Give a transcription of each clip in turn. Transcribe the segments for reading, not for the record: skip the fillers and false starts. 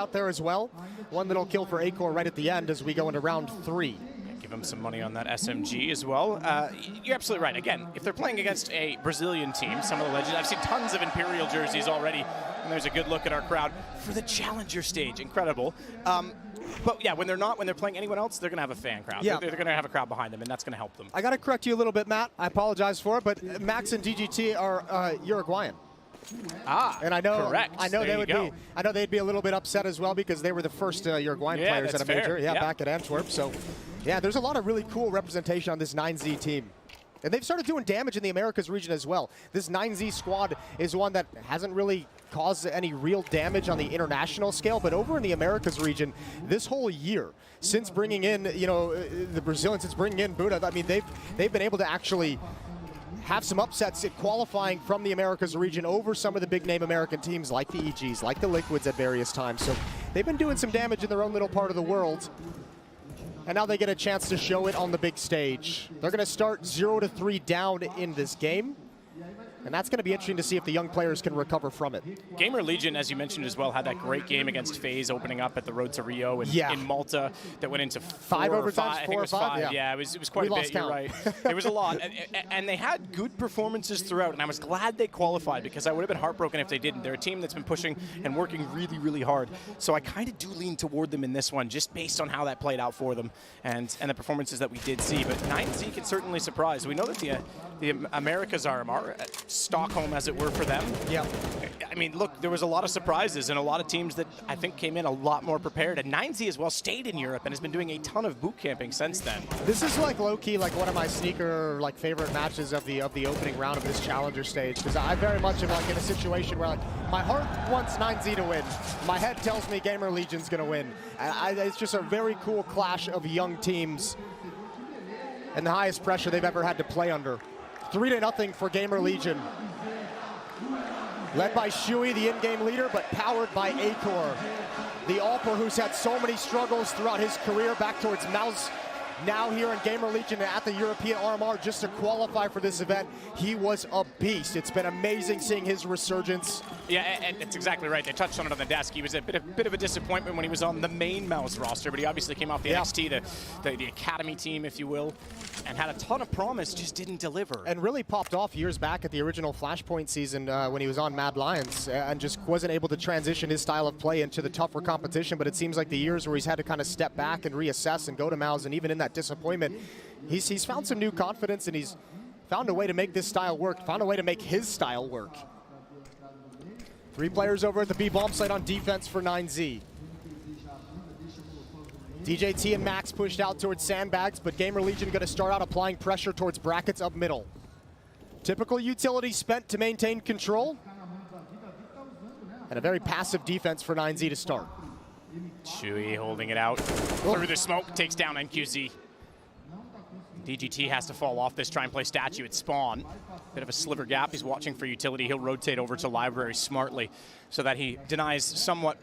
out there as well. One little kill for Acor right at the end as we go into round 3. Give them some money on that SMG as well. You're absolutely right. Again, if they're playing against a Brazilian team, some of the legends, I've seen tons of Imperial jerseys already, and there's a good look at our crowd for the Challenger stage. Incredible. But yeah, when they're playing anyone else, they're going to have a fan crowd. Yeah. They're going to have a crowd behind them, and that's going to help them. I got to correct you a little bit, Matt. I apologize for it, but Max and DGT are Uruguayan. And I know, correct. I know they would be. I know they'd be a little bit upset as well because they were the first Uruguayan players at a major. Yeah, back at Antwerp. So, yeah, there's a lot of really cool representation on this 9Z team. And they've started doing damage in the Americas region as well. This 9Z squad is one that hasn't really caused any real damage on the international scale, but over in the Americas region, this whole year, since bringing in, the Brazilians, since bringing in Buddha, I mean, they've been able to actually have some upsets in qualifying from the Americas region over some of the big-name American teams like the EGs, like the Liquids at various times. So they've been doing some damage in their own little part of the world. And now they get a chance to show it on the big stage. They're going to start 0-3 down in this game. And that's going to be interesting to see if the young players can recover from it. Gamer Legion, as you mentioned as well, had that great game against FaZe opening up at the Road to Rio in Malta that went into 5 overtimes, 4 or 5. Yeah, it was quite a bit, you're right. It was a lot. And they had good performances throughout, and I was glad they qualified because I would have been heartbroken if they didn't. They're a team that's been pushing and working really, really hard. So I kind of do lean toward them in this one, just based on how that played out for them and the performances that we did see. But 9Z can certainly surprise. We know that the Americas are Stockholm, as it were, for them. Yeah. I mean, look, there was a lot of surprises and a lot of teams that I think came in a lot more prepared. And 9Z as well stayed in Europe and has been doing a ton of boot camping since then. This is like low-key, like one of my sneaker favorite matches of the opening round of this Challenger stage, because I very much am like in a situation where my heart wants 9Z to win. My head tells me Gamer Legion's going to win. It's just a very cool clash of young teams and the highest pressure they've ever had to play under. 3-0 for Gamer Legion. Led by Shui, the in-game leader, but powered by Acor. The Alper who's had so many struggles throughout his career back towards Mouse. Now here in Gamer Legion at the European RMR just to qualify for this event. He was a beast. It's been amazing seeing his resurgence. Yeah, and it's exactly right. They touched on it on the desk. He was a bit of a disappointment when he was on the main Mouse roster, but he obviously came off the NXT, the academy team, if you will, and had a ton of promise, just didn't deliver. And really popped off years back at the original Flashpoint season when he was on Mad Lions and just wasn't able to transition his style of play into the tougher competition. But it seems like the years where he's had to kind of step back and reassess and go to Mouse, and even in that disappointment, he's found some new confidence and he's found a way to make this style work, found a way to make his style work. 3 players over at the B bomb site on defense for 9Z. DJT and Max pushed out towards sandbags, but Gamer Legion going to start out applying pressure towards brackets up middle. Typical utility spent to maintain control. And a very passive defense for 9Z to start. Shui holding it out through the smoke, takes down NQZ. DGT has to fall off this, try and play statue at spawn. Bit of a sliver gap, he's watching for utility. He'll rotate over to library smartly so that he denies somewhat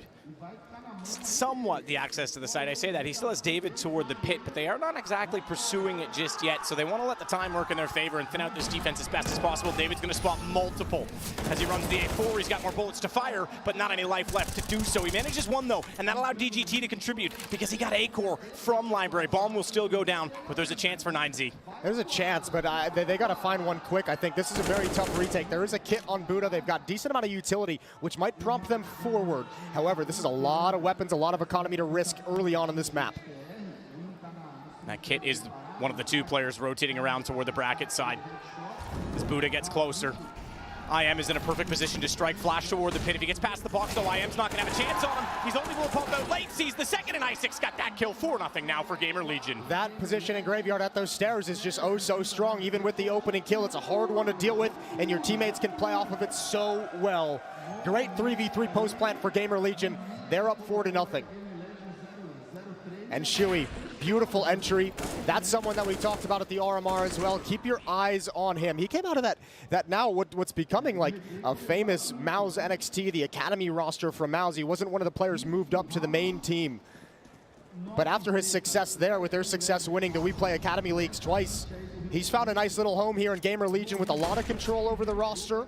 the access to the site. I say that, he still has David toward the pit, but they are not exactly pursuing it just yet, so they want to let the time work in their favor and thin out this defense as best as possible. David's going to spot multiple as he runs the A4. He's got more bullets to fire, but not any life left to do so. He manages one though, and that allowed DGT to contribute because he got Acor from library. Bomb will still go down, but there's a chance for 9Z. There's a chance, but they got to find one quick. I think this is a very tough retake. There is a kit on Buddha. They've got decent amount of utility, which might prompt them forward. However, this is a lot of weapons, a lot of economy to risk early on in this map. That kit is one of the 2 players rotating around toward the bracket side. As Buddha gets closer, IEM is in a perfect position to strike, flash toward the pit. If he gets past the box, though, IEM's not going to have a chance on him. He's only will pop out late, sees the second, and Isaac's got that kill. 4-0 now for Gamer Legion. That position in Graveyard at those stairs is just oh so strong. Even with the opening kill, it's a hard one to deal with, and your teammates can play off of it so well. Great 3v3 post plant for Gamer Legion. They're up 4-0. And Shui, beautiful entry. That's someone that we talked about at the RMR as well. Keep your eyes on him. He came out of that now what's becoming like a famous Mao's NXT, the academy roster from Mao's. He wasn't one of the players moved up to the main team. But after his success there, with their success winning the We Play Academy Leagues twice, he's found a nice little home here in Gamer Legion with a lot of control over the roster.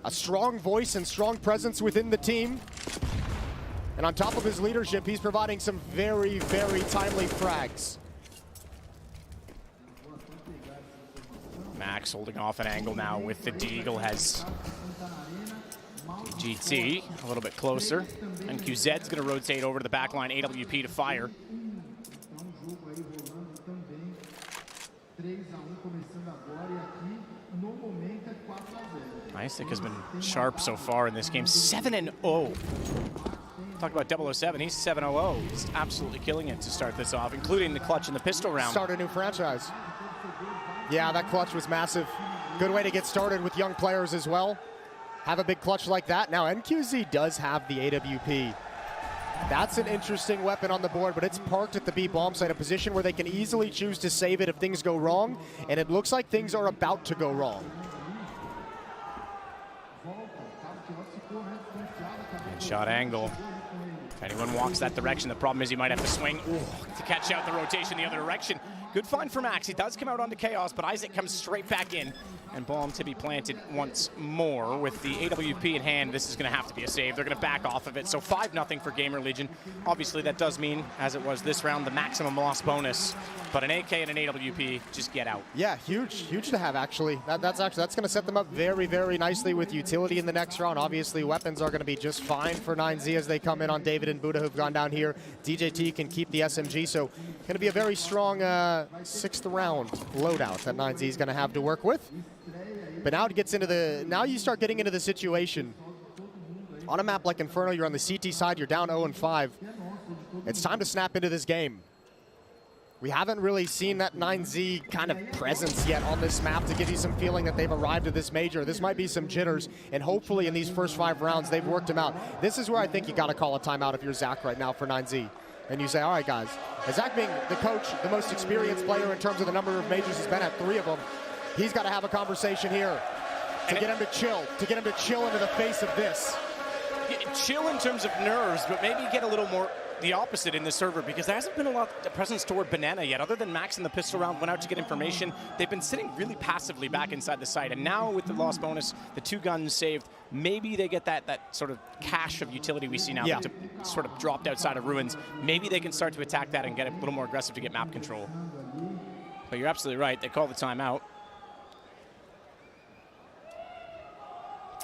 A strong voice and strong presence within the team. And on top of his leadership, he's providing some very, very timely frags. Max holding off an angle now with the Deagle, has GT a little bit closer. And QZ's going to rotate over to the back line, AWP to fire. Isaac has been sharp so far in this game, 7-0. Talk about 007, he's 7-0. He's absolutely killing it to start this off, including the clutch in the pistol round. Start a new franchise. Yeah, that clutch was massive. Good way to get started with young players as well. Have a big clutch like that. Now, NQZ does have the AWP. That's an interesting weapon on the board, but it's parked at the B bomb site, a position where they can easily choose to save it if things go wrong, and it looks like things are about to go wrong. And shot angle. If anyone walks that direction, the problem is he might have to swing to catch out the rotation the other direction. Good find for Max. He does come out onto Chaos, but Isaac comes straight back in. And bomb to be planted once more. With the AWP in hand, this is going to have to be a save. They're going to back off of it. So 5-0 for Gamer Legion. Obviously, that does mean, as it was this round, the maximum loss bonus. But an AK and an AWP, just get out. Yeah, huge to have, actually. That's going to set them up very, very nicely with utility in the next round. Obviously, weapons are going to be just fine for 9Z as they come in on David and Buddha, who've gone down here. DJT can keep the SMG, so going to be a very strong 6th round loadout that 9Z is going to have to work with. But now it gets into now you start getting into the situation. On a map like Inferno, you're on the CT side, you're down 0-5. It's time to snap into this game. We haven't really seen that 9Z kind of presence yet on this map to give you some feeling that they've arrived at this major. This might be some jitters, and hopefully in these first 5 rounds, they've worked them out. This is where I think you got to call a timeout if you're Zach right now for 9Z. And you say, all right, guys, Zach being the coach, the most experienced player in terms of the number of majors he's been at, 3 of them, he's got to have a conversation here to get him to chill into the face of this. Chill in terms of nerves, but maybe get a little more the opposite in the server, because there hasn't been a lot of presence toward Banana yet. Other than Max in the pistol round went out to get information, they've been sitting really passively back inside the site. And now with the loss bonus, the 2 guns saved, maybe they get that sort of cache of utility we see now to sort of dropped outside of ruins. Maybe they can start to attack that and get a little more aggressive to get map control. But you're absolutely right, they call the timeout.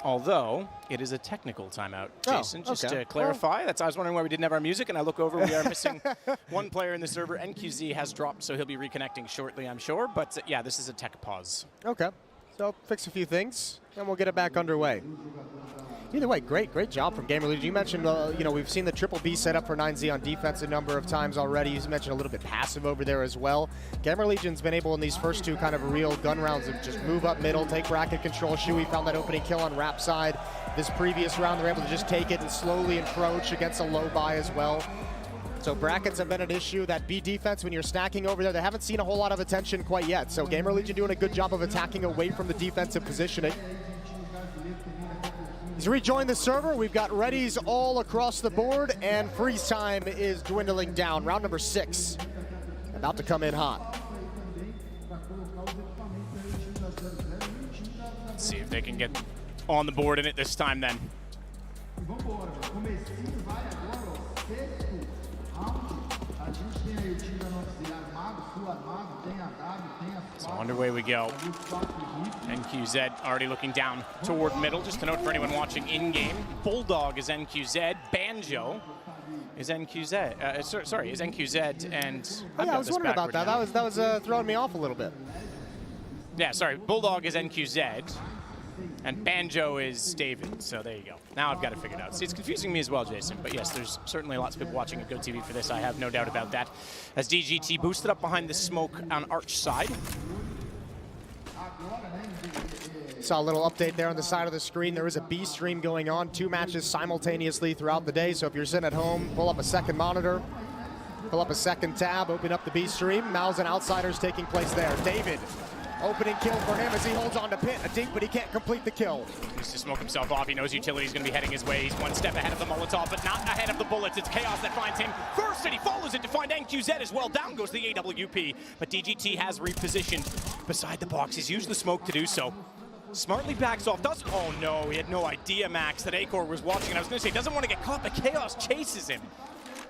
Although, it is a technical timeout, Jason, just to clarify. I was wondering why we didn't have our music, and I look over, we are missing one player in the server. NQZ has dropped, so he'll be reconnecting shortly, I'm sure. But yeah, this is a tech pause. Okay, so fix a few things, and we'll get it back underway. Either way, great job from Gamer Legion. You mentioned, you know, we've seen the triple B set up for 9Z on defense a number of times already. You mentioned a little bit passive over there as well. Gamer Legion's been able in these first 2 kind of real gun rounds to just move up middle, take bracket control. Shui found that opening kill on Rap side. This previous round, they're able to just take it and slowly encroach against a low buy as well. So brackets have been an issue. That B defense, when you're snacking over there, they haven't seen a whole lot of attention quite yet. So Gamer Legion doing a good job of attacking away from the defensive positioning. He's rejoined the server. We've got readies all across the board, and freeze time is dwindling down. Round number 6 about to come in hot. Let's see if they can get on the board in it this time then. So underway we go. NQZ already looking down toward middle. Just to note for anyone watching in-game, Bulldog is NQZ, Banjo is NQZ. Sorry, is NQZ, and I was wondering about that. That was throwing me off a little bit. Yeah, sorry. Bulldog is NQZ, and Banjo is David. So there you go. Now I've got it figured out. See, it's confusing me as well, Jason. But yes, there's certainly lots of people watching at GoTV for this. I have no doubt about that. As DGT boosted up behind the smoke on Arch side. Saw a little update there on the side of the screen. There is a B stream going on, 2 matches simultaneously throughout the day. So if you're sitting at home, pull up a second monitor, pull up a second tab, open up the B stream. Mouse and Outsiders taking place there. David, opening kill for him as he holds on to Pit. A dink, but he can't complete the kill. He needs to smoke himself off. He knows utility's going to be heading his way. He's 1 step ahead of the Molotov, but not ahead of the bullets. It's Chaos that finds him first, and he follows it to find NQZ as well. Down goes the AWP, but DGT has repositioned beside the box. He's used the smoke to do so. Smartly backs off. Oh no, he had no idea, Max, that Acor was watching. And I was going to say, doesn't want to get caught, but Chaos chases him.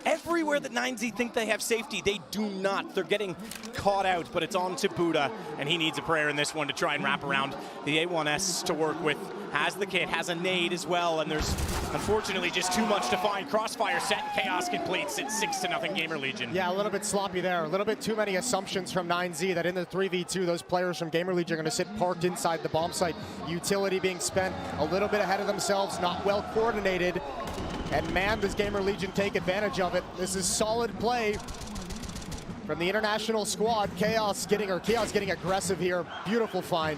Everywhere that 9Z think they have safety, they do not. They're getting caught out, but it's on to Buddha, and he needs a prayer in this one to try and wrap around the A1S to work with. Has the kit, has a nade as well, and there's unfortunately just too much to find. Crossfire set, and Chaos completes it 6-0 Gamer Legion. Yeah, a little bit sloppy there. A little bit too many assumptions from 9Z that in the 3v2, those players from Gamer Legion are going to sit parked inside the bomb site. Utility being spent a little bit ahead of themselves, not well coordinated. And man, does Gamer Legion take advantage of it. This is solid play from the international squad. Chaos getting aggressive here. Beautiful find.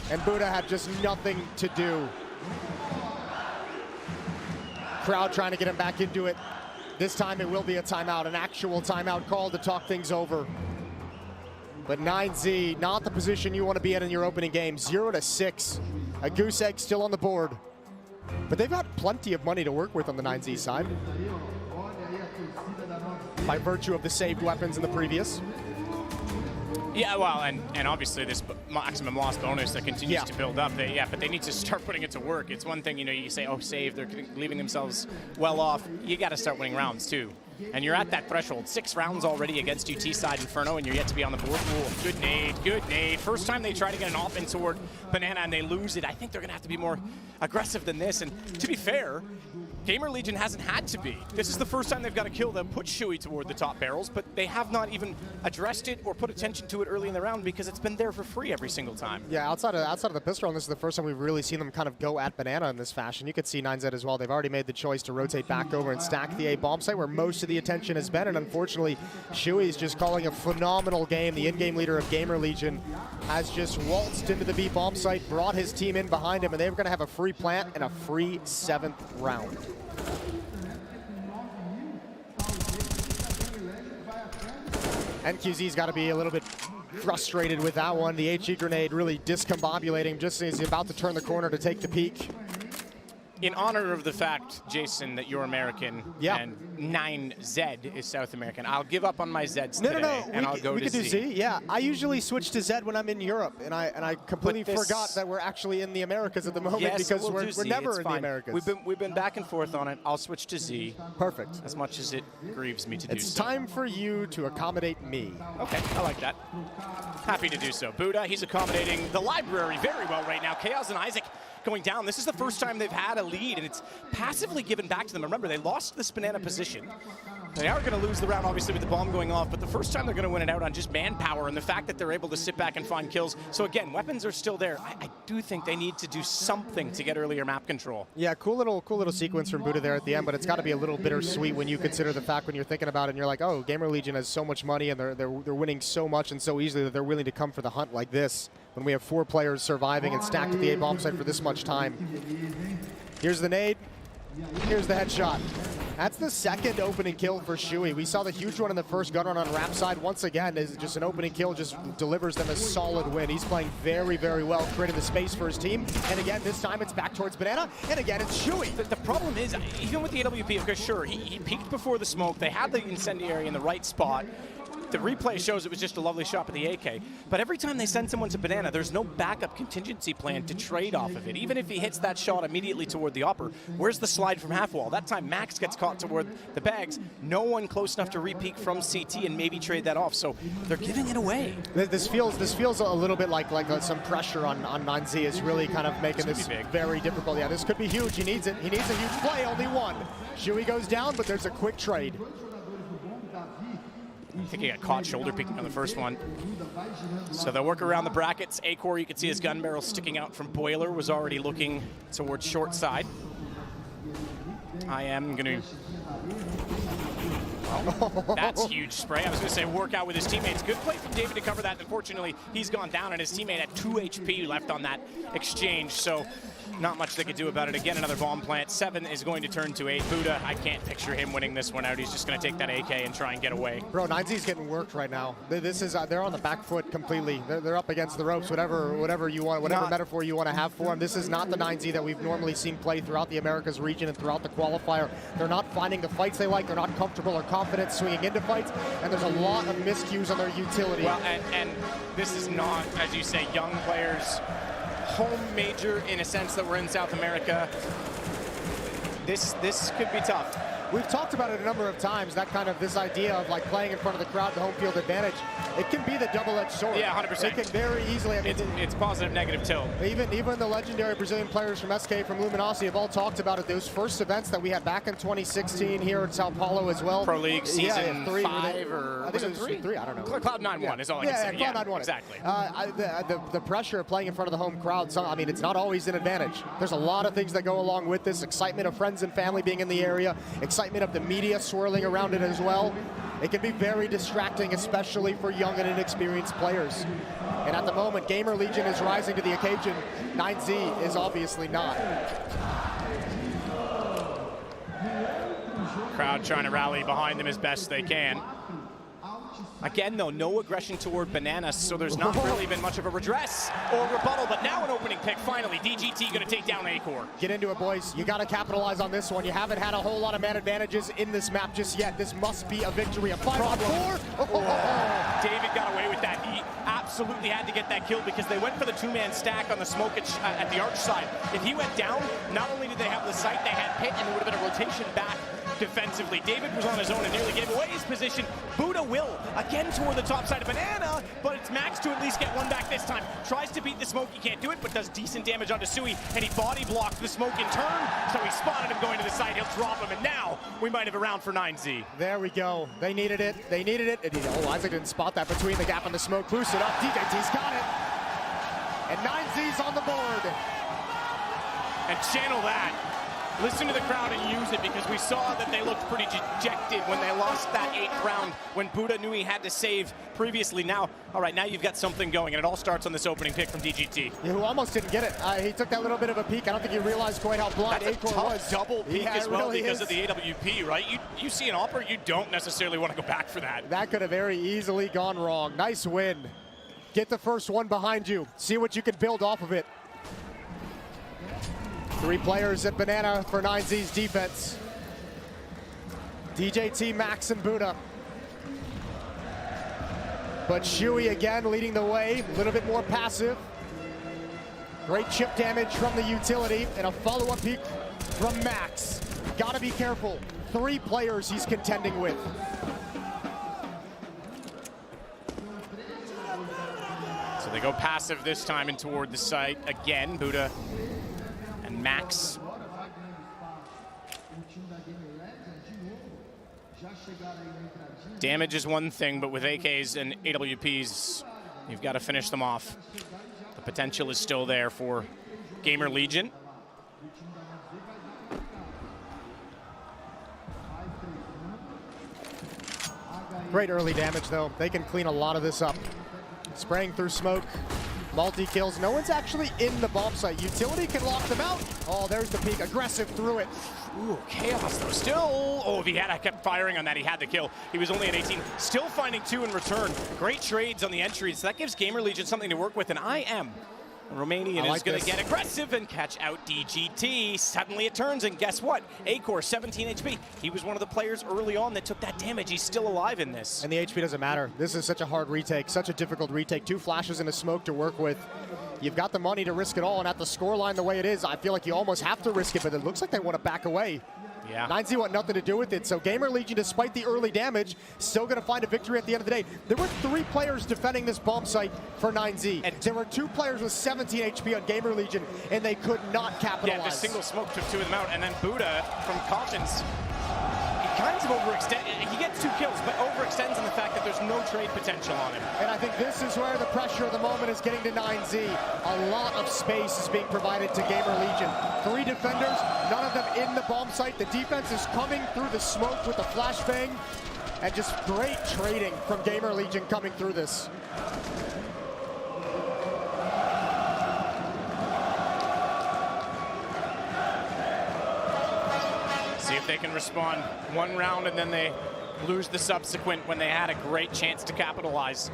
And Buddha had just nothing to do. Crowd trying to get him back into it. This time it will be a timeout, an actual timeout call to talk things over. But 9Z, not the position you want to be in your opening game. 0-6. A goose egg still on the board. But they've got plenty of money to work with on the 9Z side, by virtue of the saved weapons in the previous. Yeah, well, and obviously this maximum loss bonus that continues to build up. But they need to start putting it to work. It's one thing, you say, oh, save, they're leaving themselves well off. You got to start winning rounds too. And you're at that threshold. 6 rounds already against UT side Inferno, and you're yet to be on the board. Ooh, good nade, good nade. First time they try to get an offense toward Banana and they lose it. I think they're going to have to be more aggressive than this. And to be fair, Gamer Legion hasn't had to be. This is the first time they've got to kill them, put Shui toward the top barrels, but they have not even addressed it or put attention to it early in the round because it's been there for free every single time. Yeah, outside of the pistol round, this is the first time we've really seen them kind of go at Banana in this fashion. You could see 9Z as well. They've already made the choice to rotate back over and stack the A bomb site where most of the attention has been, and unfortunately, Shui's just calling a phenomenal game. The in-game leader of Gamer Legion has just waltzed into the B bomb site, brought his team in behind him, and they're going to have a free plant and a free 7th round. NQZ's got to be a little bit frustrated with that one. The HE grenade really discombobulating just as he's about to turn the corner to take the peak. In honor of the fact, Jason, that you're American and 9Z is South American, I'll give up on my Zs today, and I'll go to Z. We could do Z, yeah. I usually switch to Z when I'm in Europe, and I completely forgot that we're actually in the Americas at the moment because we're never in the Americas. We've been back and forth on it. I'll switch to Z. Perfect. As much as it grieves me to do so. It's time for you to accommodate me. Okay, I like that. Happy to do so. Buddha, he's accommodating the library very well right now. Chaos and Isaac going down. This is the first time they've had a lead, and it's passively given back to them. Remember, they lost this banana position. They are going to lose the round, obviously, with the bomb going off, but the first time they're going to win it out on just manpower and the fact that they're able to sit back and find kills. So again, weapons are still there. I do think they need to do something to get earlier map control. Yeah, cool little sequence from Buddha there at the end, but it's got to be a little bittersweet when you consider the fact when you're thinking about it and you're like, oh, Gamer Legion has so much money and they're winning so much and so easily that they're willing to come for the hunt like this when we have 4 players surviving and stacked at the A bomb site for this much time. Here's the nade. Here's the headshot. That's the second opening kill for Shui. We saw the huge one in the first gun run on Rap side. Once again, is just an opening kill, just delivers them a solid win. He's playing very, very well, creating the space for his team. And again, this time it's back towards Banana, and again, it's Shui. The problem is, even with the AWP, okay, sure, he peeked before the smoke. They had the incendiary in the right spot. The replay shows it was just a lovely shot with the AK. But every time they send someone to Banana, there's no backup contingency plan to trade off of it. Even if he hits that shot immediately toward the upper, where's the slide from half wall? That time Max gets caught toward the bags. No one close enough to re-peek from CT and maybe trade that off. So they're giving it away. This feels a little bit like some pressure on 9Z is really kind of making this very difficult. Yeah, this could be huge. He needs it. He needs a huge play. Only one. Shui goes down, but there's a quick trade. I think he got caught shoulder peeking on the first one. So they'll work around the brackets. Acor, you can see his gun barrel sticking out from Boiler, was already looking towards short side. IEM going to... Oh, that's huge spray. I was going to say work out with his teammates. Good play from David to cover that. Unfortunately, he's gone down, and his teammate had 2 HP left on that exchange. So not much they could do about it. Again, another bomb plant. 7 is going to turn to 8. Buddha, I can't picture him winning this one out. He's just going to take that AK and try and get away. Bro, 9Z's getting worked right now. This is they're on the back foot completely. They're up against the ropes. Whatever you want, whatever metaphor you want to have for them. This is not the 9Z that we've normally seen play throughout the Americas region and throughout the qualifier. They're not finding the fights they like. They're not comfortable or confident swinging into fights, and there's a lot of miscues on their utility. Well, and this is not, as you say, young players home major in a sense that we're in South America. This could be tough. We've talked about it a number of times, this idea of like playing in front of the crowd, the home field advantage. It can be the double-edged sword. Yeah, 100%. It can very easily. I mean, it's positive, negative tilt. Even the legendary Brazilian players from SK, from Luminosity, have all talked about it. Those first events that we had back in 202016 here in Sao Paulo as well. Pro League season 5 or I think it was 3. I don't know. Cloud 9-1 is all I can say. Cloud 9-1. Exactly. The pressure of playing in front of the home crowd, I mean, it's not always an advantage. There's a lot of things that go along with this. Excitement of friends and family being in the area. Excitement of the media swirling around it as well. It can be very distracting, especially for young and inexperienced players. And at the moment, Gamer Legion is rising to the occasion. 9Z is obviously not. Crowd trying to rally behind them as best they can. Again, though, no aggression toward Bananas, so there's not really been much of a redress or rebuttal, but now an opening pick, finally. DGT going to take down Acor. Get into it, boys. You got to capitalize on this one. You haven't had a whole lot of man advantages in this map just yet. This must be a victory. A 5-on-4. David got away with that. He absolutely had to get that kill because they went for the two-man stack on the smoke at the arch side. If he went down, not only did they have the sight, they had pit, and there would have been a rotation back defensively. David was on his own and nearly gave away his position. Buddha will again toward the top side of Banana, but it's Max to at least get one back this time. Tries to beat the smoke, he can't do it, but does decent damage onto Sui, and he body blocked the smoke in turn, so he spotted him going to the side. He'll drop him, and now we might have a round for 9Z. There we go. They needed it. They needed it. Oh, Isaac didn't spot that between the gap and the smoke. Boost it up. DJT's got it. And 9Z's on the board. And channel that. Listen to the crowd and use it, because we saw that they looked pretty dejected when they lost that 8th round when Buddha knew he had to save previously. Now, all right, now you've got something going, and it all starts on this opening pick from DGT. Yeah, who almost didn't get it. He took that little bit of a peek. I don't think he realized quite how blind Acor was. Double peek as well, really because of the AWP, right? You see an AWPer, you don't necessarily want to go back for that. That could have very easily gone wrong. Nice win. Get the first one behind you. See what you can build off of it. 3 players at Banana for 9Z's defense. DJT, Max, and Buddha. But Shui again leading the way, a little bit more passive. Great chip damage from the utility, and a follow-up peek from Max. Gotta be careful. 3 players he's contending with. So they go passive this time and toward the site again. Buddha and Max. Damage is one thing, but with AKs and AWPs, you've got to finish them off. The potential is still there for Gamer Legion. Great early damage, though. They can clean a lot of this up. Spraying through smoke. Multi-kills. No one's actually in the bomb site. Utility can lock them out. Oh, there's the peek. Aggressive through it. Ooh, Chaos though. Still, oh, if he had kept firing on that, he had the kill. He was only at 18. Still finding 2 in return. Great trades on the entries. So that gives Gamer Legion something to work with. And IEM Romanian is going to get aggressive and catch out DGT. Suddenly it turns, and guess what? Acor, 17 HP. He was one of the players early on that took that damage. He's still alive in this. And the HP doesn't matter. This is such a hard retake, such a difficult retake. 2 flashes and a smoke to work with. You've got the money to risk it all, and at the scoreline the way it is, I feel like you almost have to risk it, but it looks like they want to back away. Yeah. 9Z want nothing to do with it, so Gamer Legion, despite the early damage, still going to find a victory at the end of the day. There were 3 players defending this bomb site for 9Z. And there were 2 players with 17 HP on Gamer Legion, and they could not capitalize. Yeah, the single smoke took 2 of them out, and then Buddha from Cautions, he kind of overextends. He gets 2 kills, but overextends in the fact that there's no trade potential on him. And I think this is where the pressure of the moment is getting to 9Z. A lot of space is being provided to Gamer Legion. 3 defenders, none of them in the bomb site. The defense is coming through the smoke with the flashbang, and just great trading from Gamer Legion coming through this. See if they can respond 1 round, and then they lose the subsequent when they had a great chance to capitalize.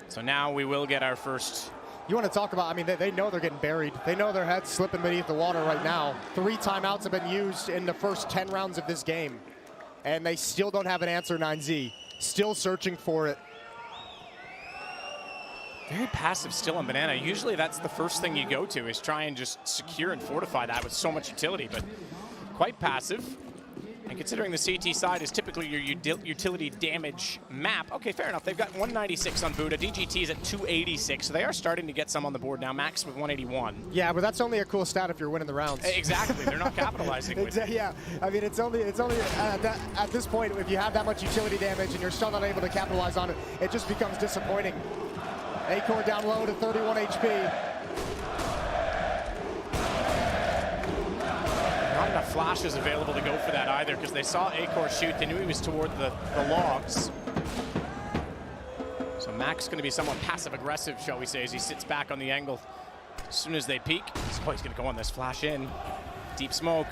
So now we will get our first. You want to talk about, I mean, they know they're getting buried. They know their head's slipping beneath the water right now. 3 timeouts have been used in the first 10 rounds of this game. And they still don't have an answer, 9Z. Still searching for it. Very passive still on Banana. Usually that's the first thing you go to, is try and just secure and fortify that with so much utility, but quite passive. And considering the CT side is typically your utility damage map, okay, fair enough. They've got 196 on Buddha. DGT is at 286, so they are starting to get some on the board now. Max with 181. Yeah, but that's only a cool stat if you're winning the rounds. Exactly, they're not capitalizing with it. Yeah, I mean, it's only at this point, if you have that much utility damage and you're still not able to capitalize on it, it just becomes disappointing. Acor down low to 31 HP. Not enough flashes available to go for that either, because they saw Acor shoot. They knew he was toward the logs. So Max going to be somewhat passive-aggressive, shall we say, as he sits back on the angle. As soon as they peek, he's going to go on this flash in. Deep smoke.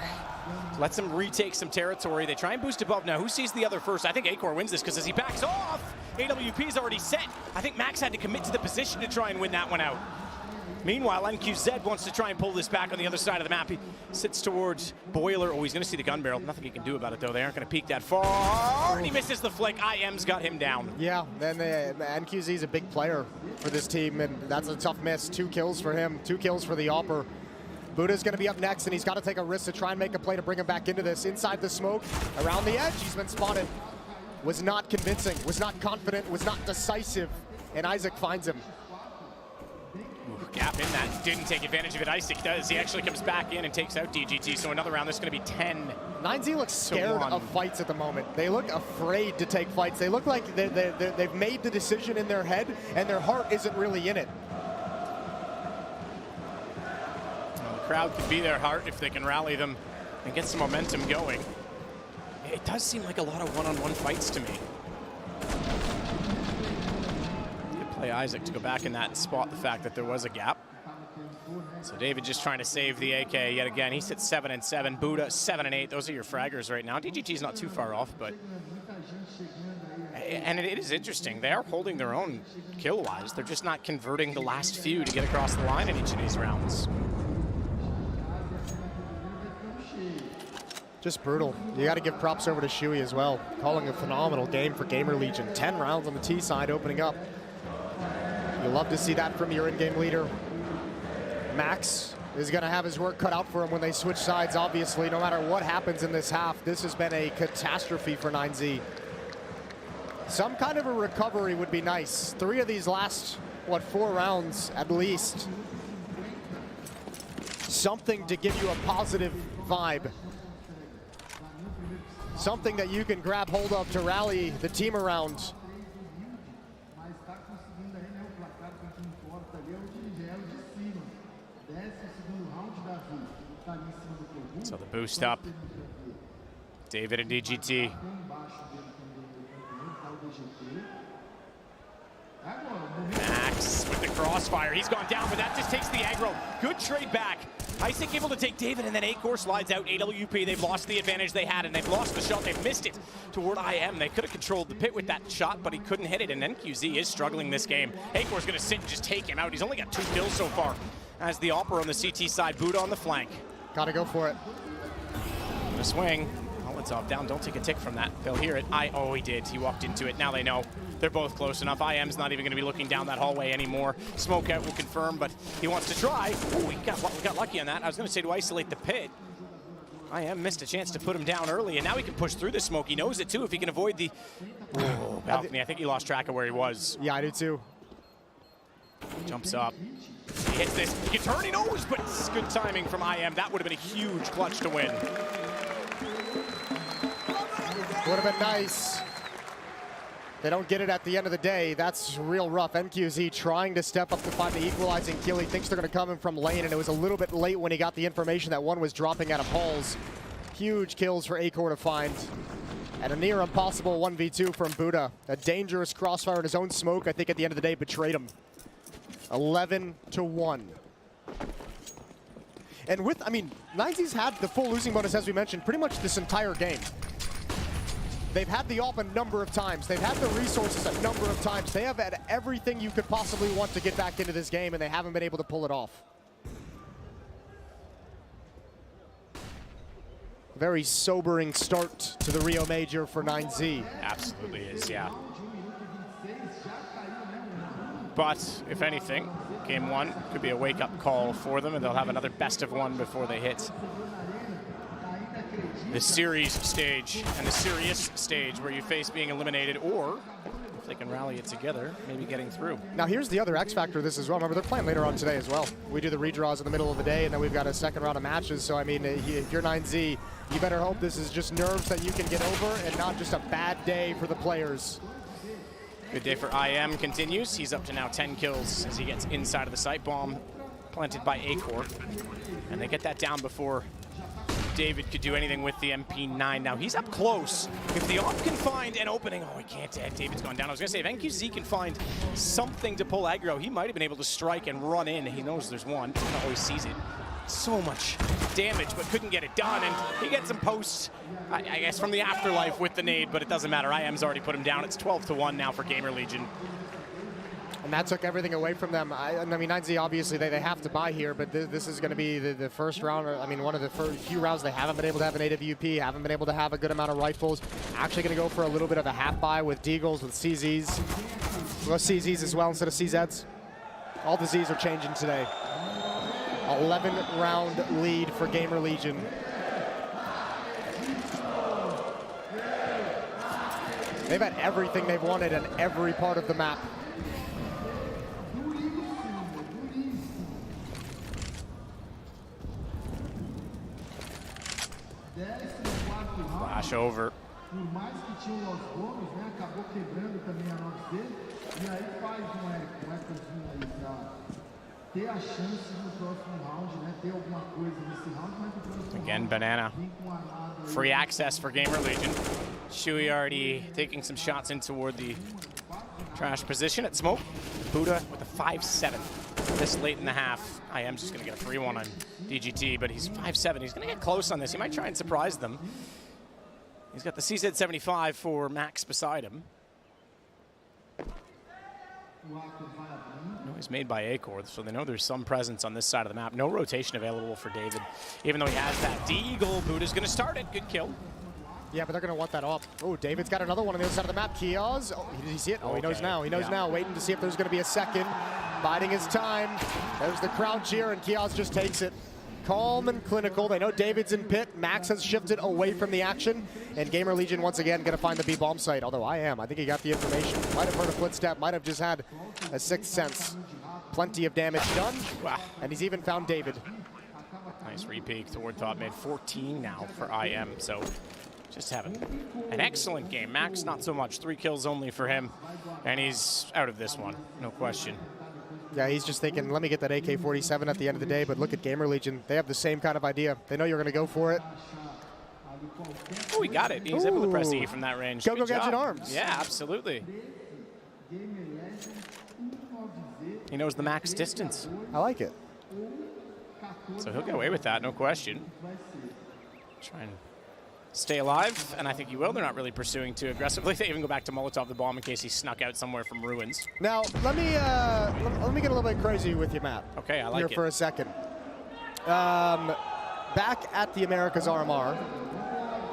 Lets him retake some territory. They try and boost above. Now, who sees the other first? I think Acor wins this, because as he backs off, AWP is already set. I think Max had to commit to the position to try and win that one out. Meanwhile, NQZ wants to try and pull this back on the other side of the map. He sits towards Boiler. Oh, he's going to see the gun barrel. Nothing he can do about it, though. They aren't going to peek that far. And he misses the flick. IEM's got him down. Yeah, then NQZ is a big player for this team, and that's a tough miss. 2 kills for him, 2 kills for the Opper. Buddha's going to be up next, and he's got to take a risk to try and make a play to bring him back into this. Inside the smoke, around the edge, he's been spotted. Was not convincing, was not confident, was not decisive, and Isaac finds him. Ooh, gap in that. Didn't take advantage of it. Isaac does. He actually comes back in and takes out DGT. So another round, this is going to be 10. 9Z looks scared of fights at the moment. They look afraid to take fights. They look like they've made the decision in their head, and their heart isn't really in it. Well, the crowd could be their heart if they can rally them and get some momentum going. It does seem like a lot of one-on-one fights to me. Play Isaac to go back in that and spot the fact that there was a gap. So David just trying to save the AK yet again. He sits 7 and 7. Buddha 7 and 8. Those are your fraggers right now. DGT's not too far off, but and it is interesting. They are holding their own kill-wise. They're just not converting the last few to get across the line in each of these rounds. Just brutal. You got to give props over to Shuey as well. Calling a phenomenal game for Gamer Legion. 10 rounds on the T side opening up. You love to see that from your in-game leader. Max is going to have his work cut out for him when they switch sides, obviously. No matter what happens in this half, this has been a catastrophe for 9Z. Some kind of a recovery would be nice. 3 of these last, 4 rounds at least. Something to give you a positive vibe. Something that you can grab hold of to rally the team around. So the boost up. David and DGT. Max with the crossfire. He's gone down, but that just takes the aggro. Good trade back. Isaac able to take David, and then Acor slides out. AWP, they've lost the advantage they had, and they've lost the shot. They've missed it toward IM. They could have controlled the pit with that shot, but he couldn't hit it, and NQZ is struggling this game. Acor's going to sit and just take him out. He's only got 2 kills so far. As the Opera on the CT side, Buddha on the flank. Gotta go for it. The swing. Molotov down. Don't take a tick from that. They'll hear it. Oh, he did. He walked into it. Now they know. They're both close enough. IM's not even going to be looking down that hallway anymore. Smoke out will confirm, but he wants to try. Oh, we got lucky on that. I was going to say to isolate the pit. IM missed a chance to put him down early, and now he can push through the smoke. He knows it, too, if he can avoid the balcony. I think he lost track of where he was. Yeah, I do, too. Jumps up. He hits this. He can turn, he knows, but it's good timing from IM. That would have been a huge clutch to win. Would have been nice. They don't get it at the end of the day. That's real rough. NQZ trying to step up to find the equalizing kill. He thinks they're going to come in from lane, and it was a little bit late when he got the information that one was dropping out of Halls. Huge kills for Acor to find. And a near impossible 1v2 from Buddha. A dangerous crossfire in his own smoke, I think at the end of the day, betrayed him. 11-1. And with, I mean, 9Z's had the full losing bonus, as we mentioned, pretty much this entire game. They've had the AWP a number of times. They've had the resources a number of times. They have had everything you could possibly want to get back into this game, and they haven't been able to pull it off. Very sobering start to the Rio Major for 9Z. Absolutely is, yeah. But if anything, game one could be a wake-up call for them, and they'll have another best of one before they hit the series stage and the serious stage where you face being eliminated, or if they can rally it together, maybe getting through. Now here's the other X factor of this as well. Remember, they're playing later on today as well. We do the redraws in the middle of the day, and then we've got a second round of matches. So I mean, if you're 9Z, you better hope this is just nerves that you can get over and not just a bad day for the players. Good day for IEM continues. He's up to now 10 kills as he gets inside of the site. Bomb planted by Acor, and they get that down before David could do anything with the MP9. Now he's up close. If the AWP can find an opening, oh, he can't. David's gone down. I was gonna say, if NQZ can find something to pull aggro, he might have been able to strike and run in. He knows there's one. He always sees it. So much damage, but couldn't get it done. And he gets some posts, I guess, from the afterlife with the nade, but it doesn't matter. IEM's already put him down. It's 12-1 now for Gamer Legion. And that took everything away from them. I mean, 9Z, obviously, they have to buy here, but this is going to be the first round. I mean, one of the few rounds they haven't been able to have an AWP, haven't been able to have a good amount of rifles. Actually going to go for a little bit of a half buy with Deagles, with CZs. We'll go CZs as well instead of CZs. All the Zs are changing today. 11-round lead for Gamer Legion. They've had everything they've wanted in every part of the map. Flash over. Again, Banana. Free access for Gamer Legion. Shui already taking some shots in toward the trash position at smoke. Buddha with a 5-7 this late in the half. IEM's just going to get a 3-1 on DGT, but he's 5-7. He's going to get close on this. He might try and surprise them. He's got the CZ75 for Max beside him. Noise made by Acor, so they know there's some presence on this side of the map. No rotation available for David, even though he has that Deagle. Buddha's going to start it. Good kill. Yeah, but they're going to want that off. Oh, David's got another one on the other side of the map. Kiaz. Oh, did he see it? Oh, okay. He knows now. He knows now. Waiting to see if there's going to be a second. Biding his time. There's the crowd cheer, and Kiaz just takes it. Calm and clinical. They know David's in pit. Max has shifted away from the action. And Gamer Legion, once again, going to find the B-bomb site. Although I think he got the information. Might have heard a footstep. Might have just had a sixth sense. Plenty of damage done. Wow. And he's even found David. Nice re-peek toward top mid. 14 now for IEM. So just having an excellent game. Max, not so much. 3 kills only for him. And he's out of this one. No question. Yeah, he's just thinking, let me get that AK-47 at the end of the day. But look at Gamer Legion. They have the same kind of idea. They know you're going to go for it. Oh, he got it. He's able to press E from that range. Go Gadget Arms. Yeah, absolutely. He knows the max distance. I like it. So he'll get away with that, no question. Try and stay alive, and I think he will. They're not really pursuing too aggressively. They even go back to Molotov the bomb in case he snuck out somewhere from ruins. Now, let me get a little bit crazy with you, Matt. Okay, I like it. Here for a second. Back at the Americas RMR,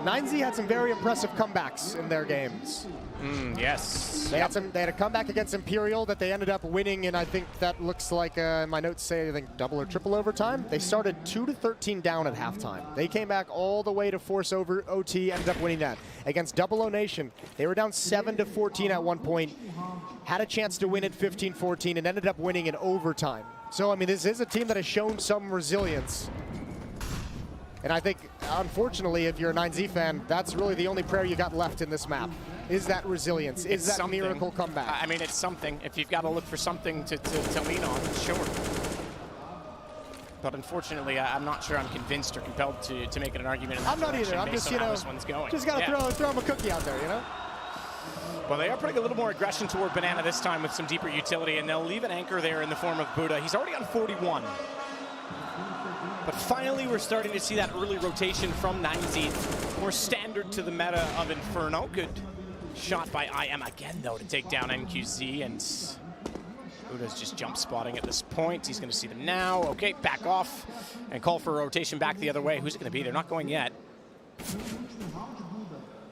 9Z had some very impressive comebacks in their games. Yes. They had a comeback against Imperial that they ended up winning, and I think that looks like, my notes say, I think double or triple overtime. They started 2-13 down at halftime. They came back all the way to force over OT, ended up winning that. Against Double O Nation, they were down 7-14 at one point, had a chance to win at 15-14, and ended up winning in overtime. So, I mean, this is a team that has shown some resilience. And I think, unfortunately, if you're a 9Z fan, that's really the only prayer you got left in this map. Is that resilience? Is that something. Miracle comeback? I mean, it's something. If you've got to look for something to lean on, sure. But unfortunately, I'm not sure I'm convinced or compelled to make it an argument. I'm not either. I'm just, this one's going. Just got to throw him a cookie out there, you know? Well, they are putting a little more aggression toward Banana this time with some deeper utility, and they'll leave an anchor there in the form of Buddha. He's already on 41. But finally, we're starting to see that early rotation from 9Z. More standard to the meta of Inferno. Good shot by IEM again, though, to take down NQZ. And Buddha's just jump spotting at this point. He's going to see them now. Okay, back off and call for a rotation back the other way. Who's it going to be? They're not going yet.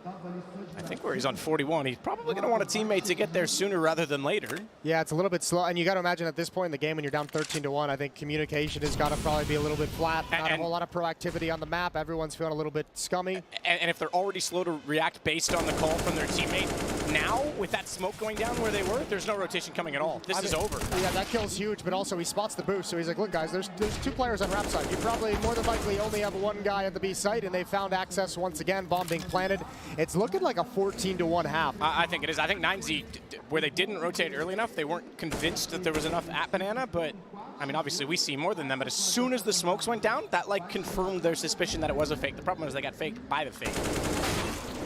I think where he's on 41, he's probably going to want a teammate to get there sooner rather than later. Yeah, it's a little bit slow, and you got to imagine at this point in the game when you're down 13-1, I think communication has got to probably be a little bit flat. Not a whole lot of proactivity on the map. Everyone's feeling a little bit scummy. And if they're already slow to react based on the call from their teammate, now with that smoke going down where they were, there's no rotation coming at all. This is over. Yeah, that kill's huge, but also he spots the boost, so he's like, look guys, there's 2 players on rap side. You probably more than likely only have 1 guy at the B site, and they found access once again, bomb being planted. It's looking like a 14-1 half. I think it is. I think 9Z, where they didn't rotate early enough, they weren't convinced that there was enough at Banana, but I mean, obviously we see more than them, but as soon as the smokes went down, that like confirmed their suspicion that it was a fake. The problem was they got faked by the fake.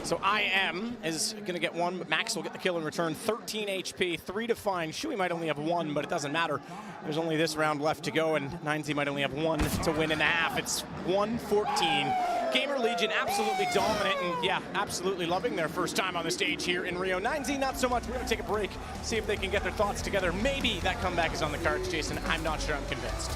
So IEM is going to get 1, but Max will get the kill in return. 13 HP, 3 to find. Shui might only have 1, but it doesn't matter. There's only this round left to go, and 9Z might only have 1 to win in a half. It's 1-14. Gamer Legion absolutely dominant, and yeah, absolutely loving their first time on the stage here in Rio. 9Z not so much. We're going to take a break, see if they can get their thoughts together. Maybe that comeback is on the cards, Jason. I'm not sure I'm convinced.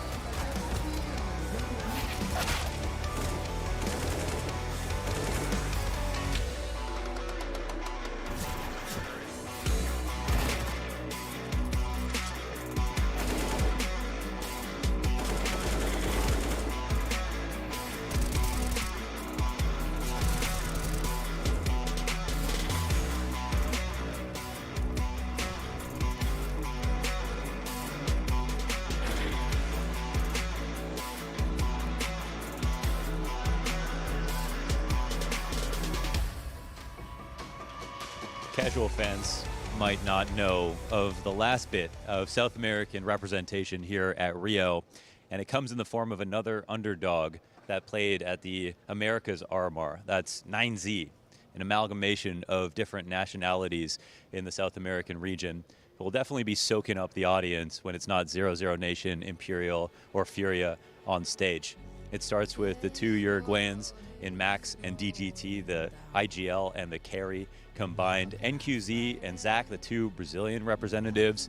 Casual fans might not know of the last bit of South American representation here at Rio, and it comes in the form of another underdog that played at the Americas RMR. That's 9Z, an amalgamation of different nationalities in the South American region. It will definitely be soaking up the audience when it's not 00 Nation, Imperial, or Furia on stage. It starts with the 2 Uruguayans in Max and DGT, the IGL and the carry combined, NQZ and Zach, the 2 Brazilian representatives,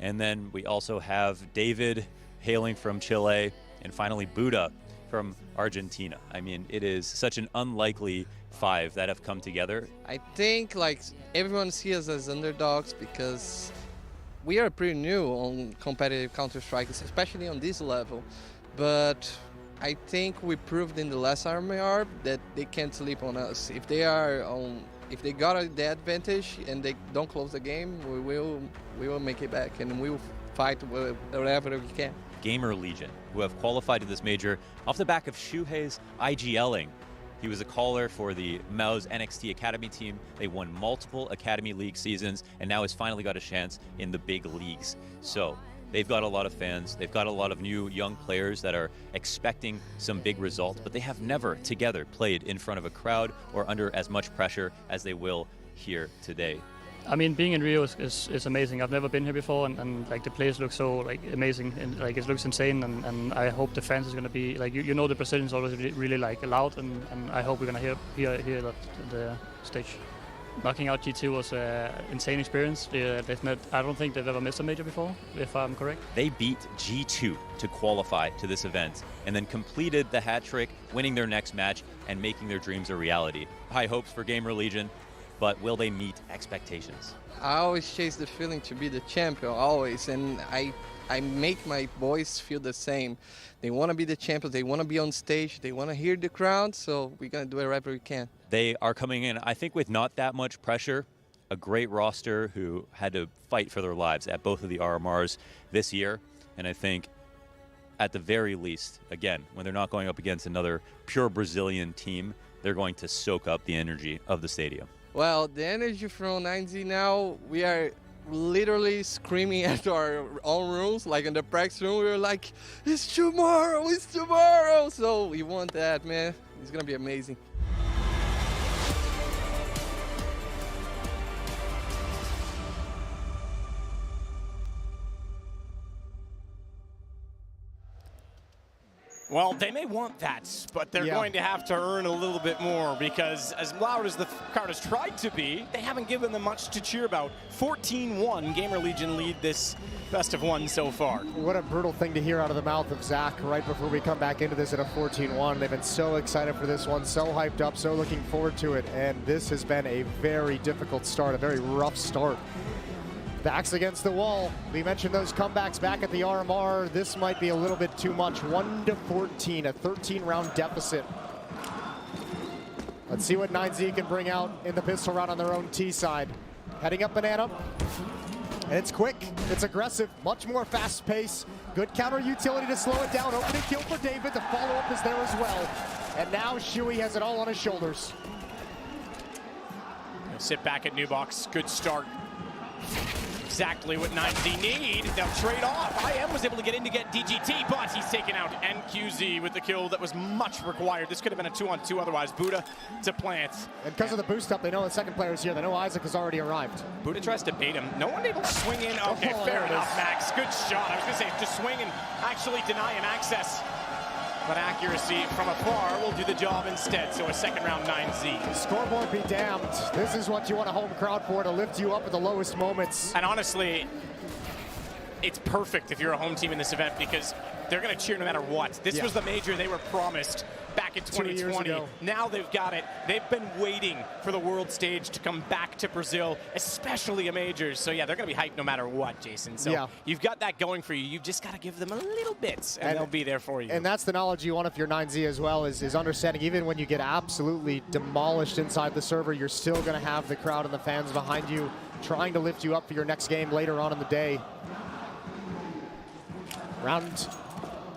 and then we also have David hailing from Chile, and finally Buddha from Argentina. I mean, it is such an unlikely 5 that have come together. I think like everyone sees us as underdogs because we are pretty new on competitive Counter-Strike, especially on this level, but I think we proved in the last RMR that they can't sleep on us. If they got the advantage and they don't close the game, we will make it back and we will fight wherever we can. Gamer Legion, who have qualified to this major off the back of Shuhei's IGLing. He was a caller for the Mao's NXT Academy team. They won multiple Academy League seasons and now has finally got a chance in the big leagues. So they've got a lot of fans. They've got a lot of new young players that are expecting some big results, but they have never together played in front of a crowd or under as much pressure as they will here today. I mean, being in Rio is amazing. I've never been here before, and like the place looks so like amazing, and like it looks insane. And I hope the fans is gonna be like you know the Brazilians always really like loud, and I hope we're gonna hear the stage. Knocking out G2 was an insane experience. I don't think they've ever missed a major before, if I'm correct. They beat G2 to qualify to this event and then completed the hat trick, winning their next match and making their dreams a reality. High hopes for Gamer Legion, but will they meet expectations? I always chase the feeling to be the champion, always, and I make my boys feel the same. They want to be the champions, they want to be on stage, they want to hear the crowd, so we're going to do whatever we can. They are coming in, I think, with not that much pressure. A great roster who had to fight for their lives at both of the RMRs this year. And I think, at the very least, again, when they're not going up against another pure Brazilian team, they're going to soak up the energy of the stadium. Well, the energy from 9Z now, we are literally screaming at our own rooms, like in the practice room, we were like, it's tomorrow, it's tomorrow! So we want that, man. It's going to be amazing. Well, they may want that, but they're going to have to earn a little bit more because as loud as the crowd has tried to be, they haven't given them much to cheer about. 14-1, Gamer Legion lead this best of one so far. What a brutal thing to hear out of the mouth of Zach right before we come back into this at a 14-1. They've been so excited for this one, so hyped up, so looking forward to it, and this has been a very difficult start, a very rough start. Backs against the wall. We mentioned those comebacks back at the RMR. This might be a little bit too much. 1-14, a 13-round deficit. Let's see what 9Z can bring out in the pistol round on their own T side. Heading up Banana. And it's quick, it's aggressive, much more fast pace. Good counter utility to slow it down. Opening kill for David. The follow-up is there as well. And now Shuey has it all on his shoulders. Sit back at New Box. Good start. Exactly what 9Z need. They'll trade off. IEM was able to get in to get DGT, but he's taken out NQZ with the kill that was much required. This could have been a 2-on-2 otherwise. Buddha to plant. And because of the boost up, they know the second player is here. They know Isaac has already arrived. Buddha tries to bait him. No one able to swing in. Okay, fair enough, Max. Good shot. I was going to say, to swing and actually deny him access. But accuracy from afar will do the job instead. So a second round 9Z. Scoreboard be damned. This is what you want a home crowd for, to lift you up at the lowest moments. And honestly, it's perfect if you're a home team in this event because they're going to cheer no matter what. This was the major they were promised back in 2020. Now they've got it. They've been waiting for the world stage to come back to Brazil, especially a major. So yeah, they're going to be hyped no matter what, Jason. So you've got that going for you. You've just got to give them a little bit, and they'll be there for you. And that's the knowledge you want if you're 9Z as well, is understanding even when you get absolutely demolished inside the server, you're still going to have the crowd and the fans behind you trying to lift you up for your next game later on in the day. Round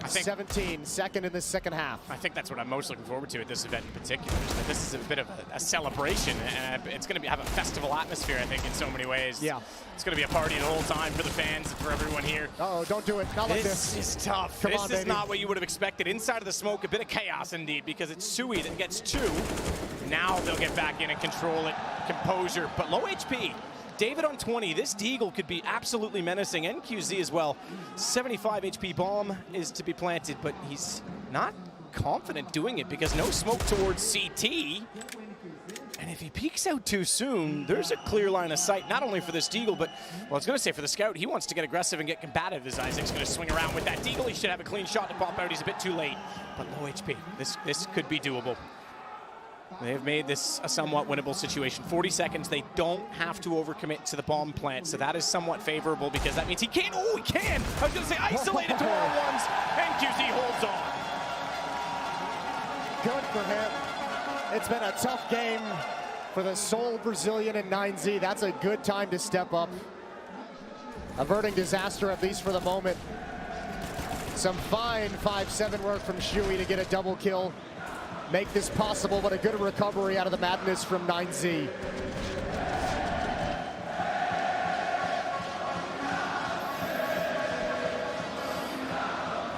17, second in the second half. I think that's what I'm most looking forward to at this event in particular. Is that this is a bit of a celebration, and it's going to have a festival atmosphere, I think, in so many ways. Yeah. It's going to be a party the whole time for the fans and for everyone here. Uh-oh, don't do it. Not like this. This is tough. This is not what you would have expected. Inside of the smoke, a bit of chaos indeed, because it's Sui that gets 2. Now they'll get back in and control it. Composure, but low HP. David on 20. This Deagle could be absolutely menacing. NQZ as well. 75 HP bomb is to be planted, but he's not confident doing it because no smoke towards CT. And if he peeks out too soon, there's a clear line of sight, not only for this Deagle, but, well, I was going to say for the scout, he wants to get aggressive and get combative as Isaac's going to swing around with that Deagle. He should have a clean shot to pop out. He's a bit too late, but low HP. This could be doable. They have made this a somewhat winnable situation. 40 seconds, they don't have to overcommit to the bomb plant, so that is somewhat favorable because that means he can. Oh, he can! I was going to say isolated to all ones, and QZ holds on. Good for him. It's been a tough game for the sole Brazilian in 9Z. That's a good time to step up. Averting disaster, at least for the moment. Some fine 5-7 work from Shuey to get a double kill. Make this possible, but a good recovery out of the madness from 9Z.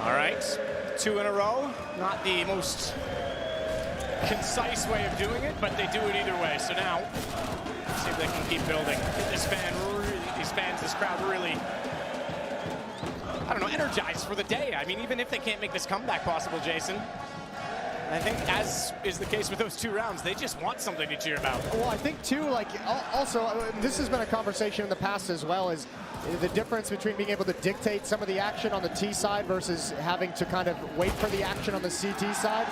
All right, 2 in a row. Not the most concise way of doing it, but they do it either way. So now, let's see if they can keep building. Get this this crowd really, I don't know, energized for the day. I mean, even if they can't make this comeback possible, Jason, I think, as is the case with those 2 rounds, they just want something to cheer about. Well, I think, too, like, also, this has been a conversation in the past as well, is the difference between being able to dictate some of the action on the T side versus having to kind of wait for the action on the CT side.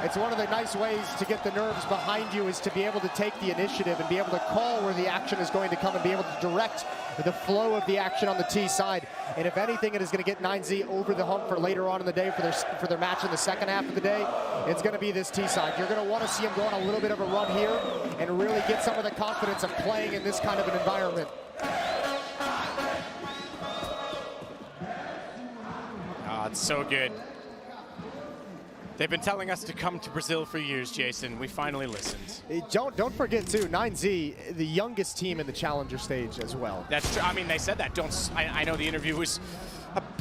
It's one of the nice ways to get the nerves behind you is to be able to take the initiative and be able to call where the action is going to come and be able to direct the flow of the action on the T side. And if anything, it is going to get 9Z over the hump for later on in the day for their match in the second half of the day. It's going to be this T side. You're going to want to see them go on a little bit of a run here and really get some of the confidence of playing in this kind of an environment. Oh, it's so good. They've been telling us to come to Brazil for years, Jason. We finally listened. Don't forget, too, 9Z, the youngest team in the challenger stage as well. That's true. I mean, they said that. I know the interview was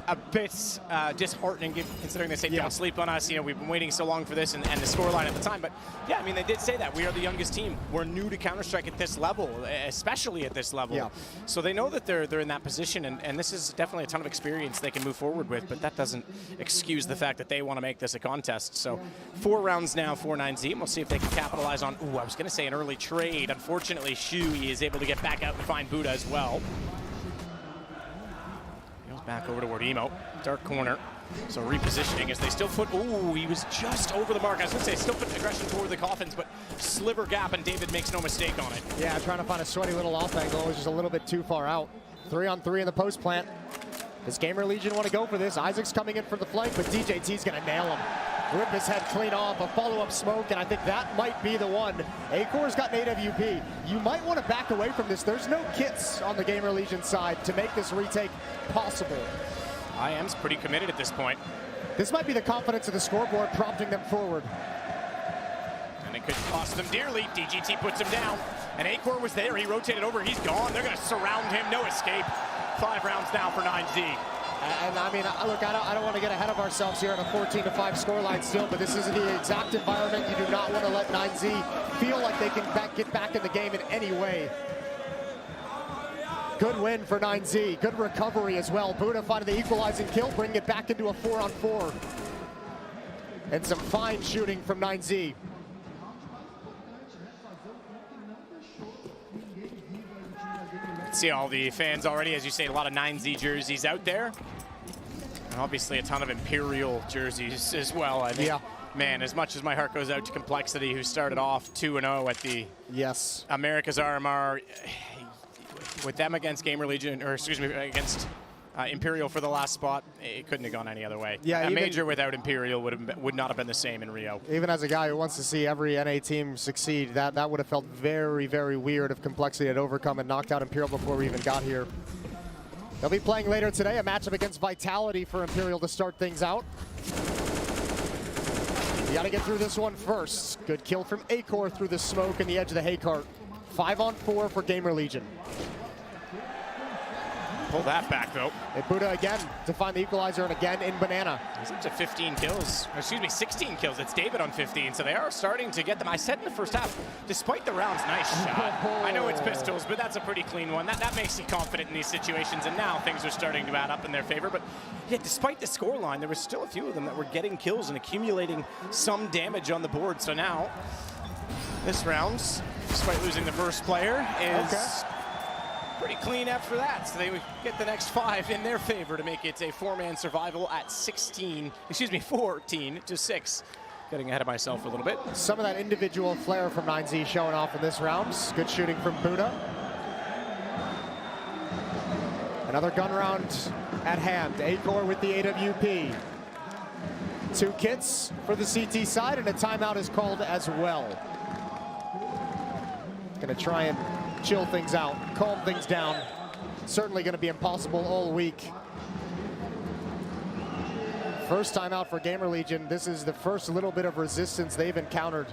a bit disheartening considering they say don't sleep on us. You know, we've been waiting so long for this and the scoreline at the time. But yeah, I mean, they did say that. We are the youngest team. We're new to Counter-Strike at this level, especially at this level. Yeah. So they know that they're in that position, and this is definitely a ton of experience they can move forward with, but that doesn't excuse the fact that they want to make this a contest. So 4 rounds now for 9Z, and we'll see if they can capitalize on, I was going to say an early trade. Unfortunately, Shui is able to get back out and find Buddha as well. Back over toward Emo, dark corner. So repositioning as they still put, he was just over the mark. I was gonna say, still put aggression toward the coffins, but sliver gap, and David makes no mistake on it. Yeah, trying to find a sweaty little off angle. It was just a little bit too far out. 3-on-3 in the post plant. Does Gamer Legion want to go for this? Isaac's coming in from the flank, but DJT's gonna nail him. Rip his head clean off, a follow-up smoke, and I think that might be the one. Acor's got an AWP. You might want to back away from this. There's no kits on the Gamer Legion side to make this retake possible. IEM's pretty committed at this point. This might be the confidence of the scoreboard prompting them forward. And it could cost them dearly. DGT puts him down, and Acor was there. He rotated over. He's gone. They're going to surround him. No escape. 5 rounds now for 9Z. And I mean, look, I don't want to get ahead of ourselves here on a 14-5 scoreline still, but this is the exact environment you do not want to let 9Z feel like they can get back in the game in any way. Good win for 9Z. Good recovery as well. Buddha finding the equalizing kill, bringing it back into a 4-on-4. And some fine shooting from 9Z. See all the fans already, as you say, a lot of 9Z jerseys out there. And obviously a ton of Imperial jerseys as well. I think, man, as much as my heart goes out to Complexity, who started off 2-0 at the America's RMR, with them against Gamer Legion, or excuse me, against Imperial for the last spot, it couldn't have gone any other way. Yeah, a major without Imperial would not have been the same in Rio. Even as a guy who wants to see every NA team succeed, that would have felt very, very weird if Complexity had overcome and knocked out Imperial before we even got here. They'll be playing later today, a matchup against Vitality for Imperial to start things out. You gotta get through this one first. Good kill from Acor through the smoke and the edge of the hay cart. 5-on-4 for Gamer Legion. Pull that back, though. And Buddha again to find the equalizer, and again in Banana. He's up to 15 kills. Or excuse me, 16 kills. It's David on 15, so they are starting to get them. I said in the first half, despite the rounds, nice shot. I know it's pistols, but that's a pretty clean one. That makes you confident in these situations, and now things are starting to add up in their favor. But yeah, despite the scoreline, there was still a few of them that were getting kills and accumulating some damage on the board. So now, this round, despite losing the first player, is pretty clean after that, so they would get the next 5 in their favor to make it a 4-man survival at 14-6. Getting ahead of myself a little bit. Some of that individual flair from 9Z showing off in this round. Good shooting from Buddha. Another gun round at hand. Acor with the AWP. 2 kits for the CT side, and a timeout is called as well. Gonna try and chill things out, calm things down. Certainly going to be impossible all week. First time out for Gamer Legion. This is the first little bit of resistance they've encountered.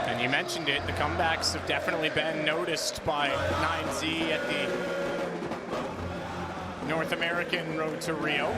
And you mentioned it, the comebacks have definitely been noticed by 9Z at the North American Road to Rio.